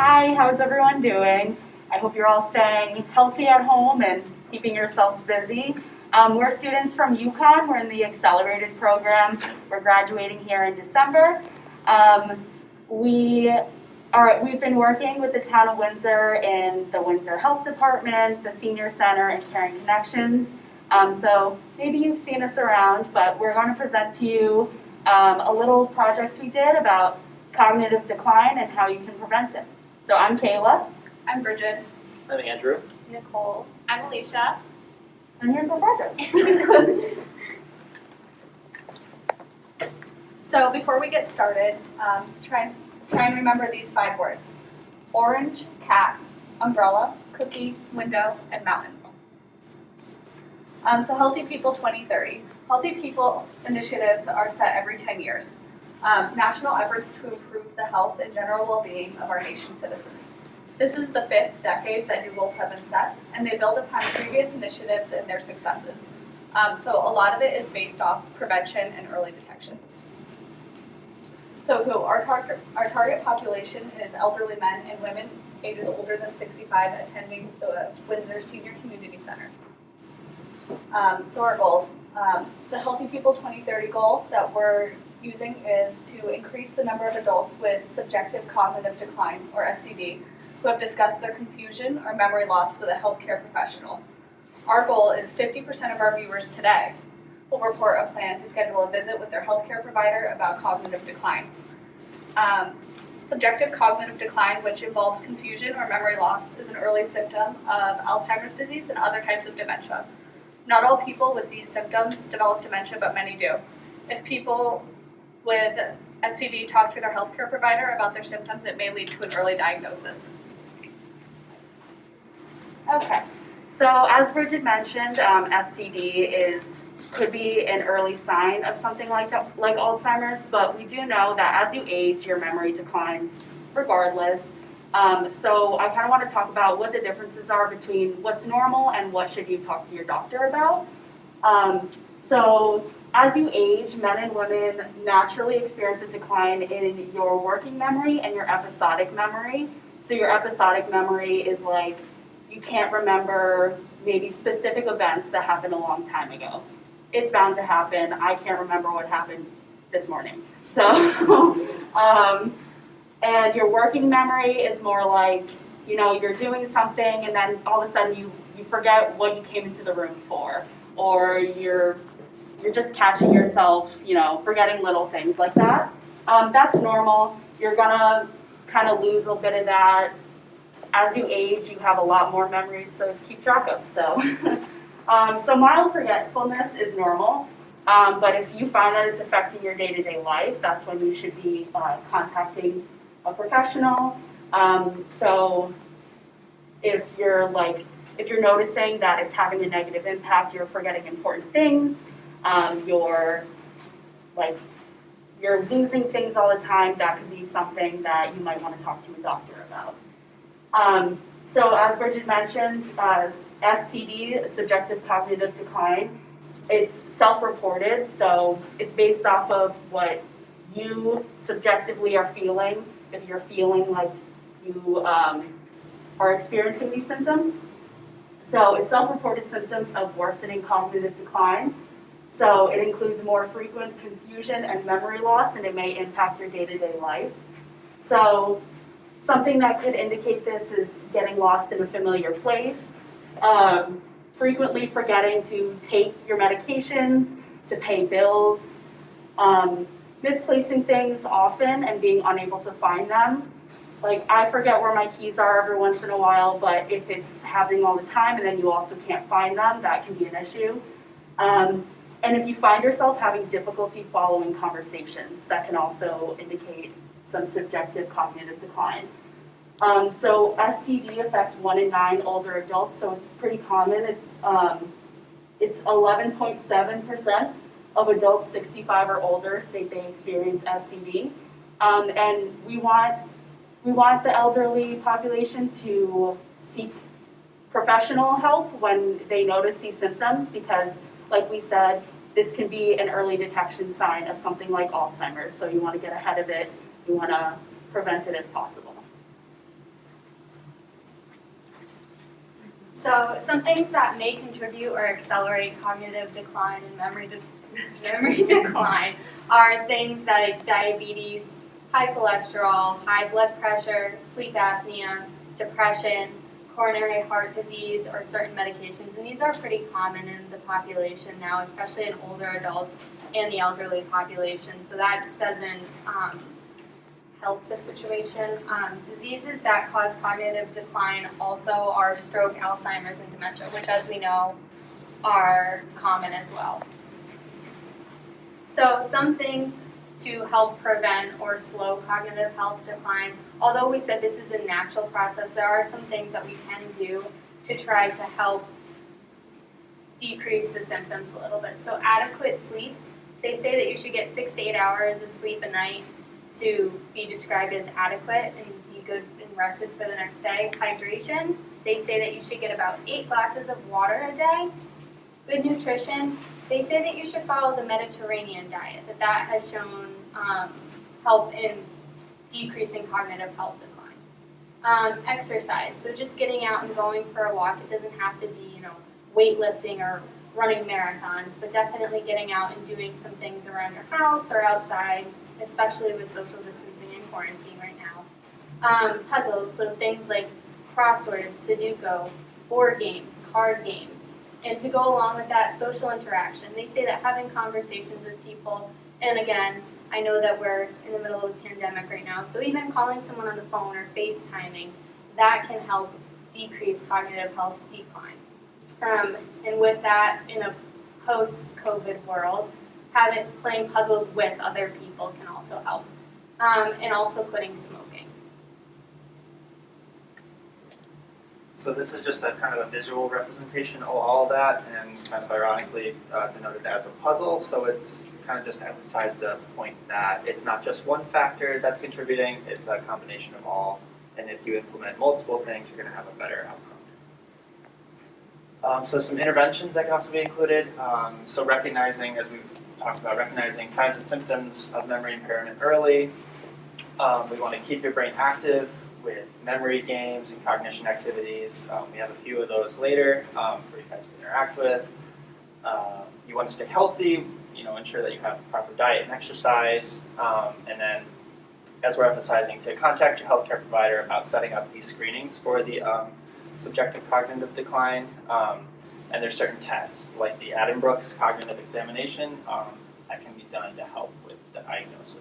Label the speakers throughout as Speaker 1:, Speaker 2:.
Speaker 1: Hi, how's everyone doing? I hope you're all staying healthy at home and keeping yourselves busy. We're students from UCONN. We're in the accelerated program. We're graduating here in December. We've been working with the town of Windsor in the Windsor Health Department, the Senior Center, and Caring Connections. So maybe you've seen us around, but we're going to present to you a little project we did about cognitive decline and how you can prevent it. So I'm Kayla.
Speaker 2: I'm Bridget.
Speaker 3: I'm Andrew.
Speaker 2: Nicole. I'm Alicia.
Speaker 1: And here's our project.
Speaker 2: So before we get started, try and remember these 5 words: orange, cat, umbrella, cookie, window, and mountain. So Healthy People 2030. Healthy People initiatives are set every 10 years. National efforts to improve the health and general well-being of our nation's citizens. This is the 5th decade that new goals have been set, and they build upon previous initiatives and their successes. So a lot of it is based off prevention and early detection. So our target population is elderly men and women ages older than 65 attending the Windsor Senior Community Center. So our goal, the Healthy People 2030 goal that we're using is to increase the number of adults with subjective cognitive decline, or SCD, who have discussed their confusion or memory loss with a healthcare professional. Our goal is 50% of our viewers today will report a plan to schedule a visit with their healthcare provider about cognitive decline. Subjective cognitive decline, which involves confusion or memory loss, is an early symptom of Alzheimer's disease and other types of dementia. Not all people with these symptoms develop dementia, but many do. If people with SCD talk to their healthcare provider about their symptoms, it may lead to an early diagnosis.
Speaker 1: Okay, so as Bridget mentioned, SCD could be an early sign of something like Alzheimer's, but we do know that as you age, your memory declines regardless. So I kind of want to talk about what the differences are between what's normal and what should you talk to your doctor about. So as you age, men and women naturally experience a decline in your working memory and your episodic memory. So your episodic memory is like, you can't remember maybe specific events that happened a long time ago. It's bound to happen. I can't remember what happened this morning. So, and your working memory is more like, you're doing something and then all of a sudden you forget what you came into the room for, or you're just catching yourself, forgetting little things like that. That's normal. You're gonna kind of lose a bit of that. As you age, you have a lot more memories to keep track of. So, so mild forgetfulness is normal, but if you find that it's affecting your day-to-day life, that's when you should be contacting a professional. So if you're noticing that it's having a negative impact, you're forgetting important things, you're losing things all the time, that could be something that you might want to talk to a doctor about. So as Bridget mentioned, SCD, subjective cognitive decline, it's self-reported, so it's based off of what you subjectively are feeling, if you're feeling like you are experiencing these symptoms. So it's self-reported symptoms of worsening cognitive decline. So it includes more frequent confusion and memory loss, and it may impact your day-to-day life. So something that could indicate this is getting lost in a familiar place, frequently forgetting to take your medications, to pay bills, misplacing things often and being unable to find them. Like, I forget where my keys are every once in a while, but if it's happening all the time and then you also can't find them, that can be an issue. And if you find yourself having difficulty following conversations, that can also indicate some subjective cognitive decline. So SCD affects 1 in 9 older adults, so it's pretty common. It's 11.7% of adults 65 or older state they experience SCD. And we want the elderly population to seek professional help when they notice these symptoms, because, like we said, this can be an early detection sign of something like Alzheimer's. So you want to get ahead of it. You want to prevent it if possible.
Speaker 3: So some things that may contribute or accelerate cognitive decline and memory decline are things like diabetes, high cholesterol, high blood pressure, sleep apnea, depression, coronary heart disease, or certain medications. And these are pretty common in the population now, especially in older adults and the elderly population. So that doesn't help the situation. Diseases that cause cognitive decline also are stroke, Alzheimer's, and dementia, which, as we know, are common as well. So some things to help prevent or slow cognitive health decline. Although we said this is a natural process, there are some things that we can do to try to help decrease the symptoms a little bit. So adequate sleep. They say that you should get 6 to 8 hours of sleep a night to be described as adequate and be good and rested for the next day. Hydration. They say that you should get about 8 glasses of water a day. Good nutrition. They say that you should follow the Mediterranean diet, that has shown help in decreasing cognitive health decline. Exercise, so just getting out and going for a walk. It doesn't have to be, weightlifting or running marathons, but definitely getting out and doing some things around your house or outside, especially with social distancing and quarantine right now. Puzzles, so things like crosswords, Sudoku, board games, card games. And to go along with that, social interaction. They say that having conversations with people, and again, I know that we're in the middle of a pandemic right now, so even calling someone on the phone or FaceTiming, that can help decrease cognitive health decline. And with that, in a post-COVID world, playing puzzles with other people can also help. And also quitting smoking.
Speaker 4: So this is just a kind of a visual representation of all that, and kind of ironically denoted as a puzzle. So it's kind of just to emphasize the point that it's not just one factor that's contributing, it's a combination of all. And if you implement multiple things, you're going to have a better outcome. So some interventions that can also be included. So recognizing, as we've talked about, recognizing signs and symptoms of memory impairment early. We want to keep your brain active with memory games and cognition activities. We have a few of those later for you guys to interact with. You want to stay healthy, ensure that you have proper diet and exercise. And then, as we're emphasizing, to contact your healthcare provider about setting up these screenings for the subjective cognitive decline. And there's certain tests, like the Addenbrooke's cognitive examination, that can be done to help with the diagnosis.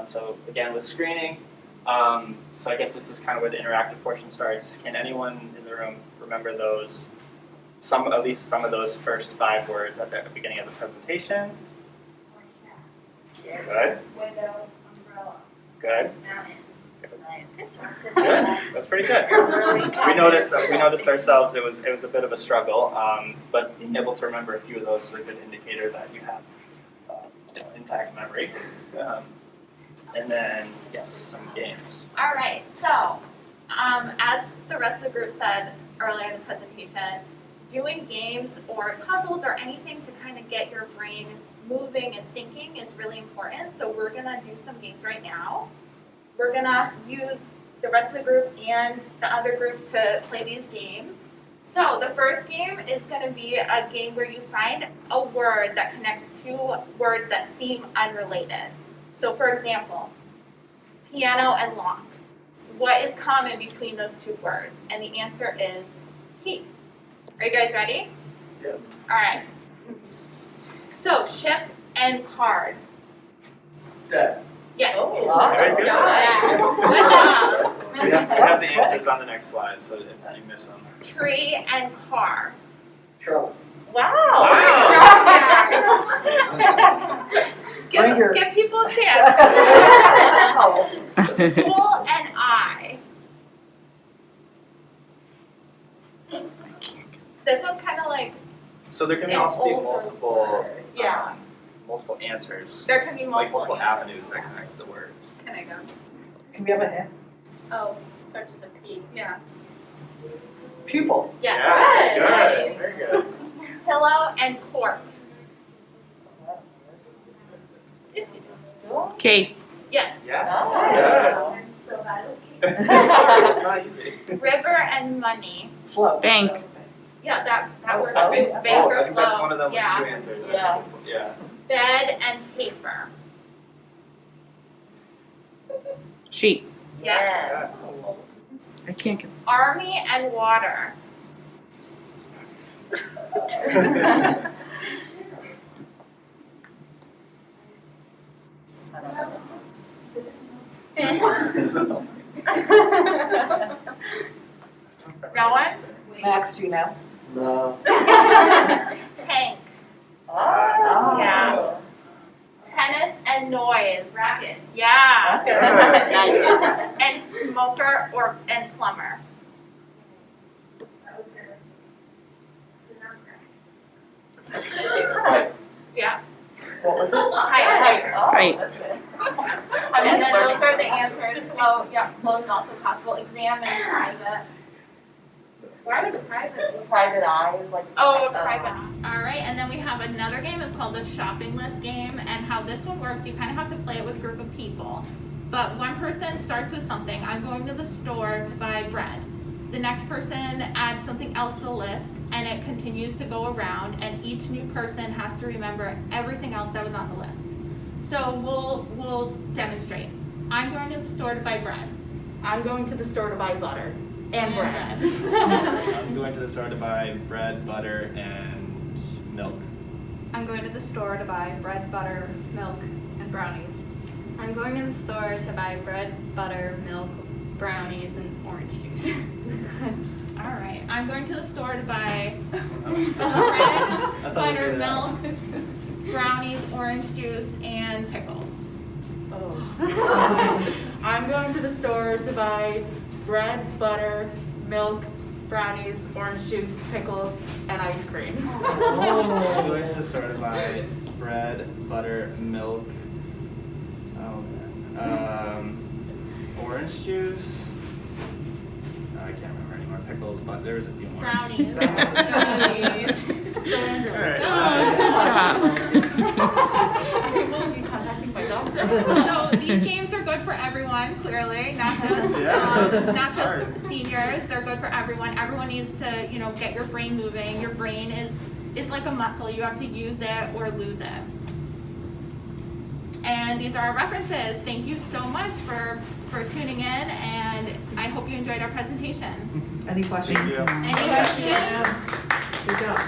Speaker 4: So again, with screening, so I guess this is kind of where the interactive portion starts. Can anyone in the room remember those, at least some of those first 5 words at the beginning of the presentation?
Speaker 3: Yeah.
Speaker 4: Good.
Speaker 3: Window, umbrella,
Speaker 4: Good.
Speaker 3: mountain. Good job.
Speaker 4: Good. That's pretty good. We noticed ourselves it was a bit of a struggle, but being able to remember a few of those is a good indicator that you have intact memory. And then, yes, some games.
Speaker 5: All right, so as the rest of the group said earlier in the presentation, doing games or puzzles or anything to kind of get your brain moving and thinking is really important. So we're going to do some games right now. We're going to use the rest of the group and the other group to play these games. So the first game is going to be a game where you find a word that connects 2 words that seem unrelated. So for example, piano and lock. What is common between those 2 words? And the answer is key. Are you guys ready?
Speaker 4: Yeah.
Speaker 5: All right. So ship and card.
Speaker 4: Dead.
Speaker 5: Yes.
Speaker 4: Very
Speaker 5: Good
Speaker 4: good.
Speaker 5: job. Good job.
Speaker 4: We have the answers on the next slide, so if you miss them.
Speaker 5: Tree and car.
Speaker 4: Trouble.
Speaker 5: Wow. Give people a chance. School and I. This one's kind of like,
Speaker 4: So there can
Speaker 5: It's
Speaker 4: also be
Speaker 5: over.
Speaker 4: multiple
Speaker 5: Yeah.
Speaker 4: multiple answers,
Speaker 5: there can be
Speaker 4: like
Speaker 5: multiple.
Speaker 4: multiple avenues that connect the words.
Speaker 5: Can I go?
Speaker 6: Can we have a hint?
Speaker 5: Oh, starts with a P. Yeah.
Speaker 6: Pupil.
Speaker 5: Yeah.
Speaker 4: Good. Very good.
Speaker 5: Pillow and court.
Speaker 1: Case.
Speaker 5: Yes.
Speaker 4: Yeah.
Speaker 3: So that was
Speaker 4: Good. It's not easy.
Speaker 5: River and money.
Speaker 6: Flow.
Speaker 7: Bank.
Speaker 5: Yeah, that works
Speaker 4: I
Speaker 5: too.
Speaker 4: think
Speaker 5: Bank
Speaker 4: both.
Speaker 5: or
Speaker 4: I think that's
Speaker 5: flow.
Speaker 4: one of the
Speaker 5: Yeah.
Speaker 4: two answers.
Speaker 1: Yeah.
Speaker 4: Yeah.
Speaker 5: Bed and paper.
Speaker 7: Sheet.
Speaker 5: Yeah.
Speaker 4: Yes.
Speaker 7: I can't get.
Speaker 5: Army and water. No one?
Speaker 6: Max, do you know?
Speaker 8: No.
Speaker 5: Tank.
Speaker 6: Oh.
Speaker 5: Yeah. Tennis and noise.
Speaker 2: Racket.
Speaker 5: Yeah.
Speaker 4: Yes.
Speaker 5: And smoker and plumber.
Speaker 8: Right.
Speaker 5: Yeah.
Speaker 6: What was it?
Speaker 5: Height.
Speaker 6: Oh,
Speaker 7: Right.
Speaker 6: that's good.
Speaker 5: And then those are the answers. Flow, yeah, flow is also possible. Exam and private. Why would private?
Speaker 1: Private eye is like.
Speaker 5: Oh, private.
Speaker 9: All right, and then we have another game. It's called the shopping list game. And how this one works, you kind of have to play it with a group of people. But one person starts with something. I'm going to the store to buy bread. The next person adds something else to the list, and it continues to go around. And each new person has to remember everything else that was on the list. So we'll demonstrate. I'm going to the store to buy bread.
Speaker 1: I'm going to the store to buy butter and bread.
Speaker 4: I'm going to the store to buy bread, butter, and milk.
Speaker 10: I'm going to the store to buy bread, butter, milk, and brownies. I'm going to the store to buy bread, butter, milk, brownies, and orange juice.
Speaker 9: All right, I'm going to the store to buy
Speaker 4: I
Speaker 9: bread,
Speaker 4: thought we
Speaker 9: butter,
Speaker 4: did that.
Speaker 9: milk, brownies, orange juice, and pickles.
Speaker 1: I'm going to the store to buy bread, butter, milk, brownies, orange juice, pickles, and ice cream.
Speaker 4: I'm going to the store to buy bread, butter, milk, orange juice. I can't remember anymore. Pickles, but there was a few more.
Speaker 9: Brownies.
Speaker 1: So Andrew,
Speaker 4: Alright.
Speaker 1: I will be contacting my doctor.
Speaker 9: So these games are good for everyone, clearly, not just
Speaker 4: Yeah,
Speaker 9: not
Speaker 4: it's hard.
Speaker 9: just seniors. They're good for everyone. Everyone needs to, get your brain moving. Your brain is like a muscle. You have to use it or lose it. And these are our references. Thank you so much for tuning in, and I hope you enjoyed our presentation.
Speaker 6: Any questions?
Speaker 4: Thank you.
Speaker 9: Any questions?
Speaker 6: Good job.